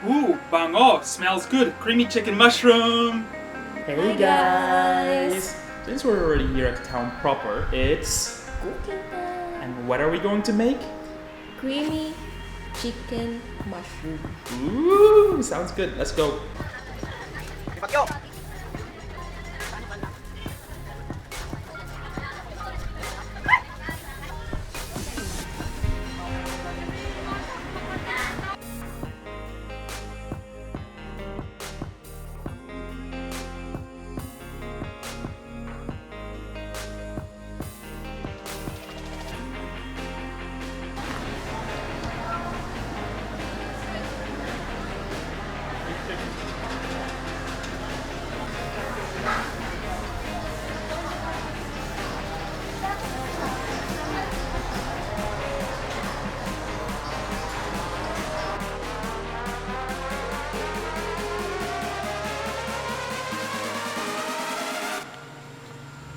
Ooh, bango! Smells good. Creamy chicken mushroom. Hey guys! Since we're already here at town proper, it's Cooking time. and what are we going to make? Creamy chicken mushroom. Ooh, sounds good. Let's go.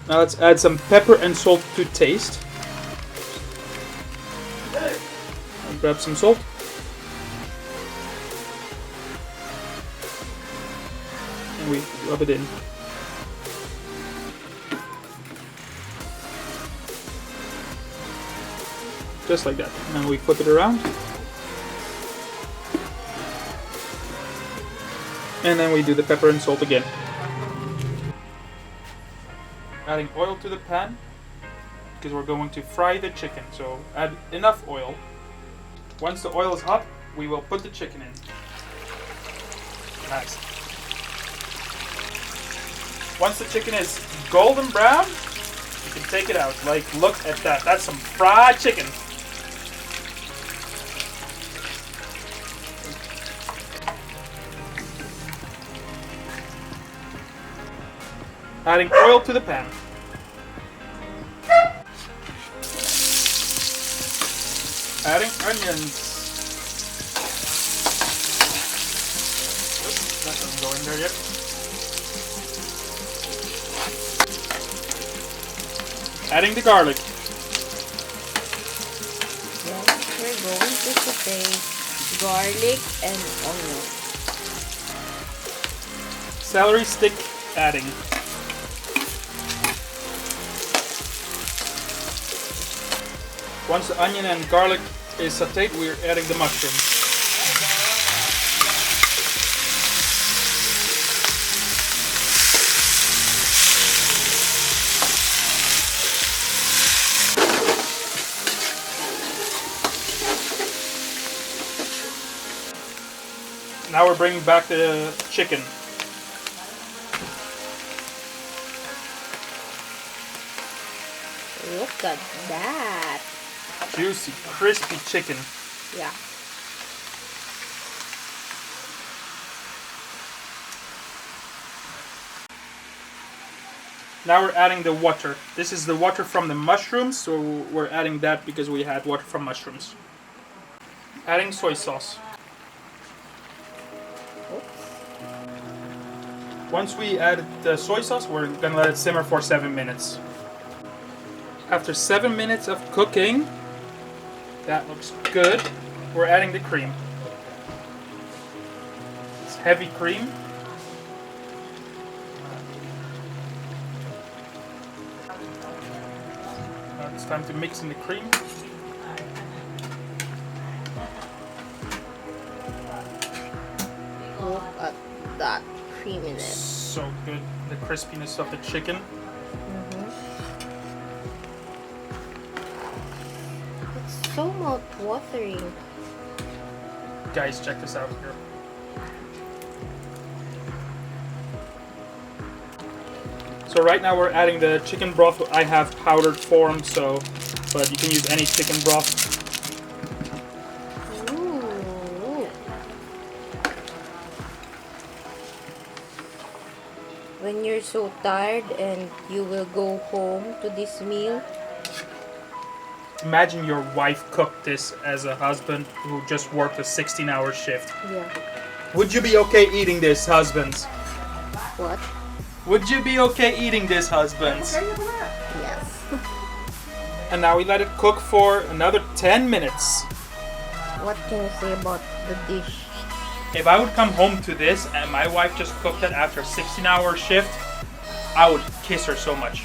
Now let's add some pepper and salt to taste. And grab some salt. And we rub it in. Just like that. And then we flip it around. And then we do the pepper and salt again. Adding oil to the pan because we're going to fry the chicken, so add enough oil. Once the oil is hot, we will put the chicken in. Nice. Once the chicken is golden brown, you can take it out. Like, look at that. That's some fried chicken. Adding oil to the pan. Adding onions. Oops, that doesn't go in there yet. Adding the garlic. Next, we're going to saute garlic and onion. Celery stick adding. Once the onion and garlic is sauteed, we're adding the mushroom. Now we're bringing back the chicken. Look at that. Juicy, crispy chicken. Yeah. Now we're adding the water. This is the water from the mushrooms, so we're adding that because we had water from mushrooms. Adding soy sauce. Once we add the soy sauce, we're gonna let it simmer for 7 minutes. After 7 minutes of cooking, that looks good. We're adding the cream. It's heavy cream. Now it's time to mix in the cream. Look at that creaminess. So good. The crispiness of the chicken. It's so mouth-watering. Guys, check this out here. So right now we're adding the chicken broth. I have powdered form, but you can use any chicken broth. Ooh. When you're so tired and you will go home to this meal, Imagine your wife cooked this as a husband who just worked a 16-hour shift. yeah. Would you be okay eating this, husbands? What? Would you be okay eating this, husbands? Yes. And now we let it cook for another 10 minutes. What can you say about the dish? If I would come home to this and my wife just cooked it after a 16-hour shift, I would kiss her so much.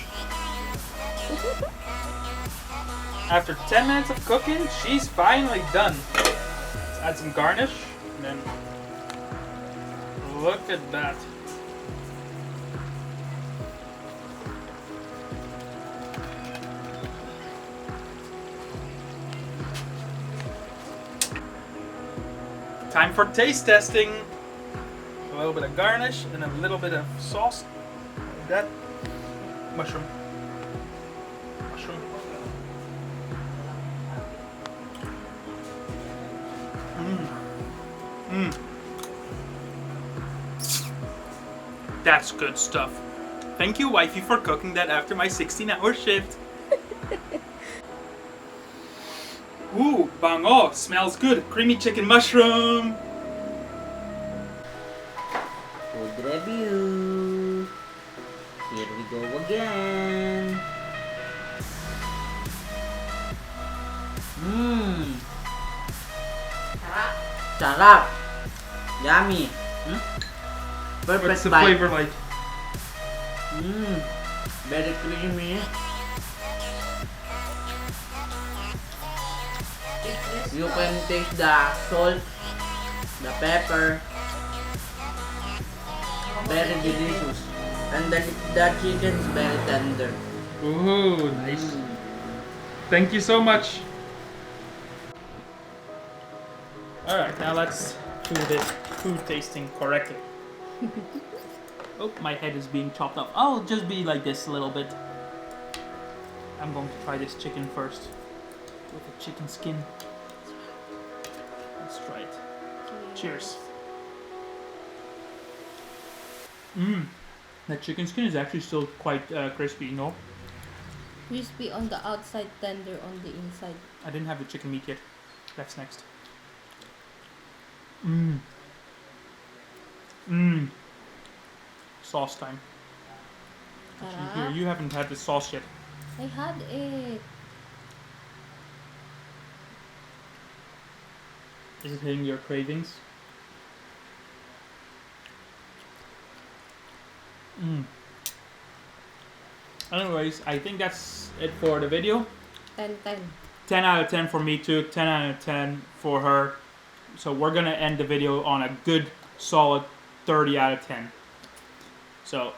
After 10 minutes of cooking, she's finally done. Let's add some garnish, and then look at that. Time for taste testing. A little bit of garnish and a little bit of sauce. Like that. Mushroom. That's good stuff. Thank you, wifey, for cooking that after my 16-hour shift. Ooh, bango! Smells good. Creamy chicken mushroom. Food review. Here we go again. Sarap. Yummy. Perfect What's the bite. flavor like? Very creamy. You can taste the salt, the pepper. Very delicious. And the chicken is very tender. Ooh, nice. Thank you so much. Alright, now let's do this food tasting correctly. Oh, my head is being chopped up. I'll just be like this a little bit. I'm going to try this chicken first. With the chicken skin. Let's try it. Cheers. That chicken skin is actually still quite crispy, you know? Crispy on the outside, tender on the inside. I didn't have the chicken meat yet. That's next. Sauce time. Actually, here, you haven't had the sauce yet. I had it. Is it hitting your cravings? Anyways, I think that's it for the video. 10-10. 10 out of 10 for me too. 10 out of 10 for her. So we're gonna end the video on a good, solid 30 out of 10. So,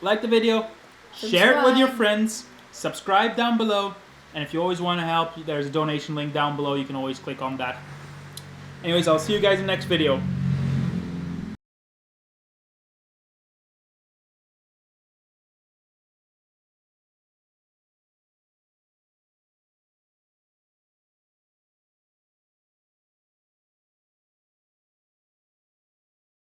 like the video, share it with your friends, subscribe down below, and if you always want to help, there's a donation link down below. You can always click on that. Anyways, I'll see you guys in the next video.